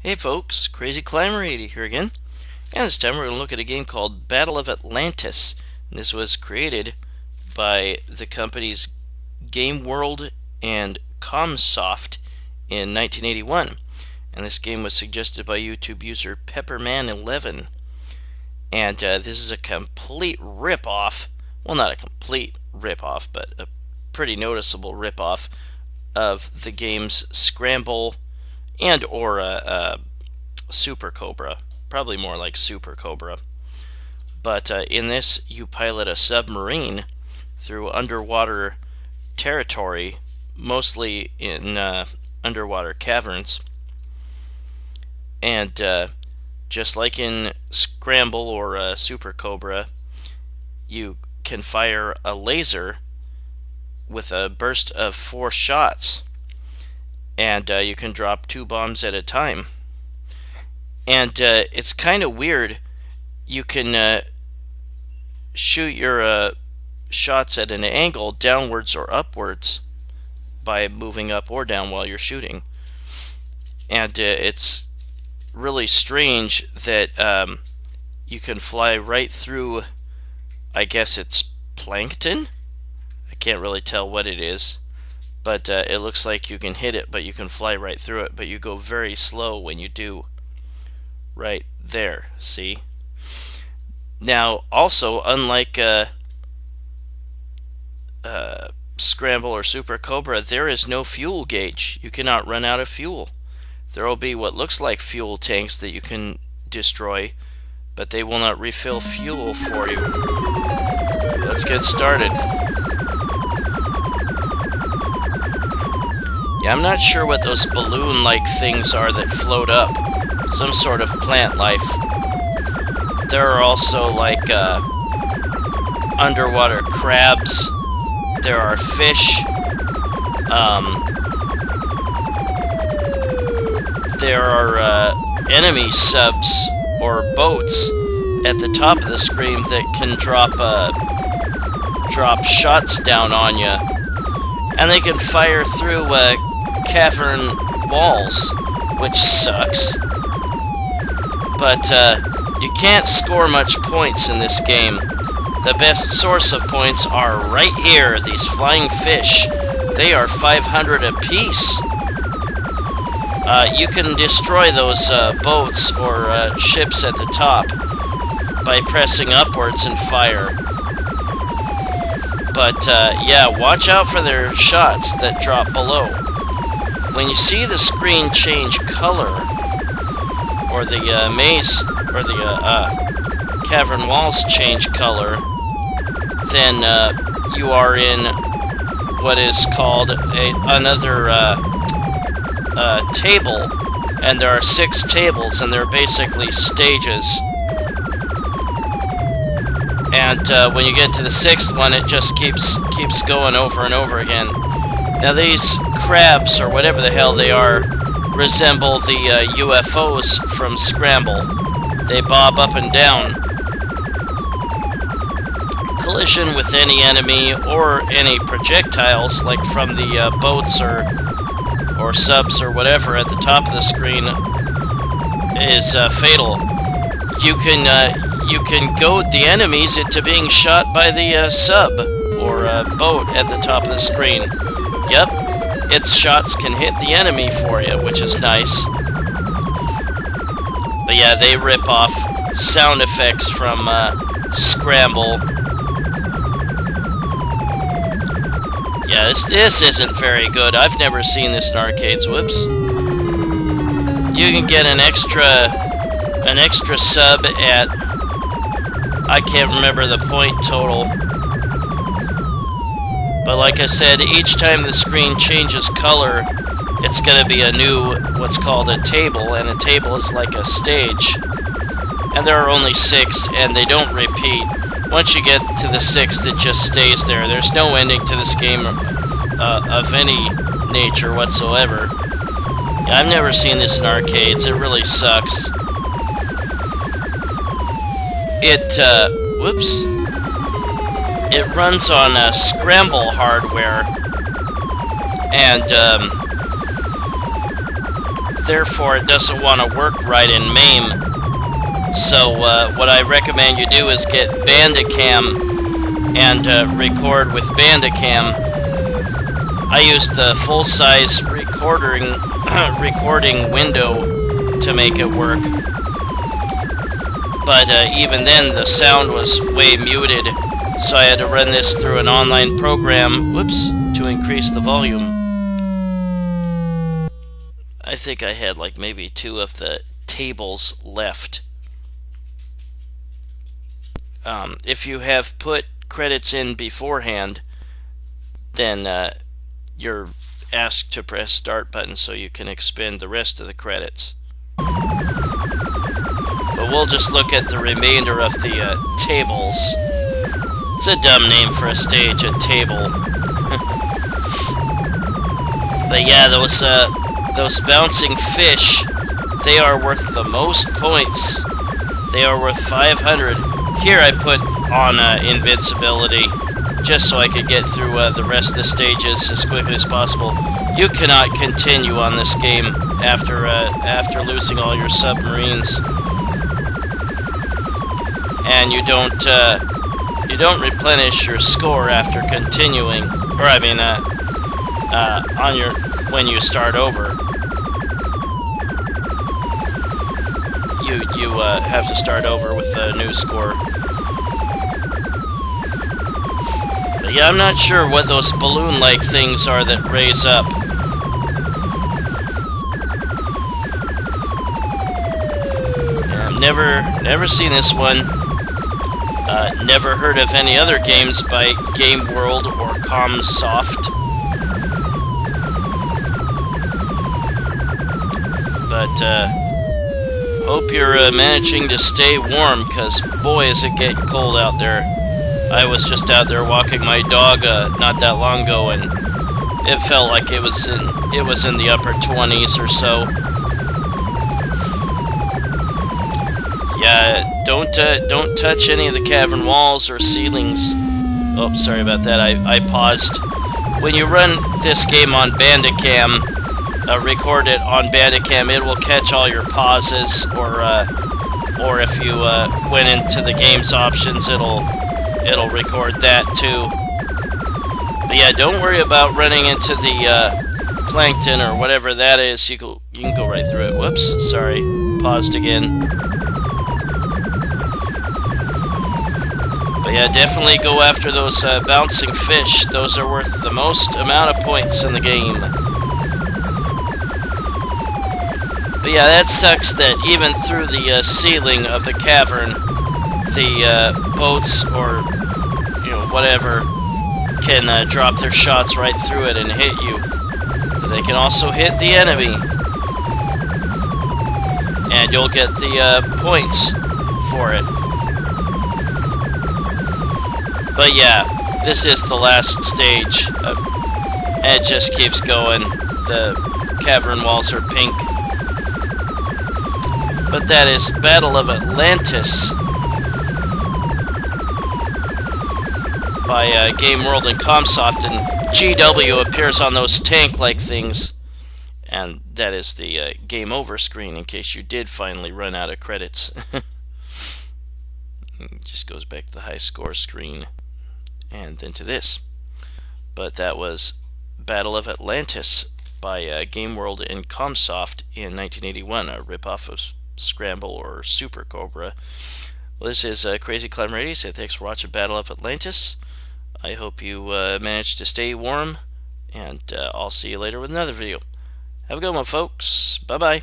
Hey folks, Crazy Climber 80 here again, and this time we're going to look at a game called Battle of Atlantis. And this was created by the companies Game World and Comsoft in 1981, and this game was suggested by YouTube user Pepperman11. And this is a complete rip-off, well, not a complete rip-off, but a pretty noticeable rip-off of the game's Scramble and or Super Cobra, probably more like Super Cobra. But in this, you pilot a submarine through underwater territory, mostly in underwater caverns. And just like in Scramble or Super Cobra, you can fire a laser with a burst of 4 shots. And you can drop 2 bombs at a time. And it's kind of weird. You can shoot your shots at an angle downwards or upwards by moving up or down while you're shooting. And it's really strange that you can fly right through, I guess it's plankton? I can't really tell what it is. But it looks like you can hit it, but you can fly right through it, but you go very slow when you do. Right there, see? Now, also, unlike Scramble or Super Cobra, there is no fuel gauge. You cannot run out of fuel. There will be what looks like fuel tanks that you can destroy, but they will not refill fuel for you. Let's get started. Yeah, I'm not sure what those balloon-like things are that float up. Some sort of plant life. There are also like underwater crabs. There are fish. There are enemy subs or boats at the top of the screen that can drop shots down on you, and they can fire through cavern walls, which sucks. But you can't score much points in this game. The best source of points are right here, these flying fish. They are 500 apiece. You can destroy those boats or ships at the top by pressing upwards and fire. But yeah, watch out for their shots that drop below. When you see the screen change color, or the maze, or the cavern walls change color, then you are in what is called another table, and there are 6 tables, and they're basically stages. And when you get to the 6th one, it just keeps going over and over again. Now these crabs, or whatever the hell they are, resemble the UFOs from Scramble. They bob up and down. Collision with any enemy or any projectiles, like from the boats or subs or whatever at the top of the screen, is fatal. You can goad the enemies into being shot by the sub or boat at the top of the screen. Yep, its shots can hit the enemy for you, which is nice. But yeah, they rip off sound effects from Scramble. Yeah, this isn't very good. I've never seen this in arcades. Whoops. You can get an extra sub at, I can't remember the point total. But like I said, each time the screen changes color, it's going to be a new, what's called a table, and a table is like a stage. And there are only 6, and they don't repeat. Once you get to the 6th, it just stays there. There's no ending to this game of any nature whatsoever. Yeah, I've never seen this in arcades. It really sucks. Whoops. It runs on Scramble hardware, and therefore it doesn't want to work right in MAME. So what I recommend you do is get Bandicam and record with Bandicam. I used the full-size recording window to make it work. But even then, the sound was way muted, so I had to run this through an online program, to increase the volume. I think I had like maybe 2 of the tables left. If you have put credits in beforehand, then you're asked to press start button so you can expend the rest of the credits. But we'll just look at the remainder of the tables. It's a dumb name for a stage, a table. But yeah, those bouncing fish, they are worth the most points. They are worth 500. Here I put on invincibility, just so I could get through the rest of the stages as quickly as possible. You cannot continue on this game after losing all your submarines, and you don't replenish your score after continuing, or I mean, when you start over. You have to start over with a new score. But yeah, I'm not sure what those balloon-like things are that raise up. Yeah, I've never seen this one. Never heard of any other games by Game World or Comsoft. But hope you're managing to stay warm, because boy is it getting cold out there. I was just out there walking my dog not that long ago, and it felt like it was in the upper 20s or so. Yeah, don't touch any of the cavern walls or ceilings. Oh, sorry about that. I paused. When you run this game on Bandicam, record it on Bandicam, it will catch all your pauses, or if you went into the game's options, it'll record that too. But yeah, don't worry about running into the plankton or whatever that is. You can go right through it. Whoops, sorry, paused again. But yeah, definitely go after those bouncing fish. Those are worth the most amount of points in the game. But yeah, that sucks that even through the ceiling of the cavern, the boats or whatever can drop their shots right through it and hit you. But they can also hit the enemy, and you'll get the points for it. But yeah, this is the last stage. And it just keeps going. The cavern walls are pink. But that is Battle of Atlantis by Game World and Comsoft, and GW appears on those tank-like things. And that is the game over screen, in case you did finally run out of credits. It just goes back to the high score screen, and then to this. But that was Battle of Atlantis by Game World and Comsoft in 1981, a ripoff of Scramble or Super Cobra. Well, this is Crazy Climb Radio. So thanks for watching Battle of Atlantis. I hope you managed to stay warm, and I'll see you later with another video. Have a good one, folks. Bye-bye.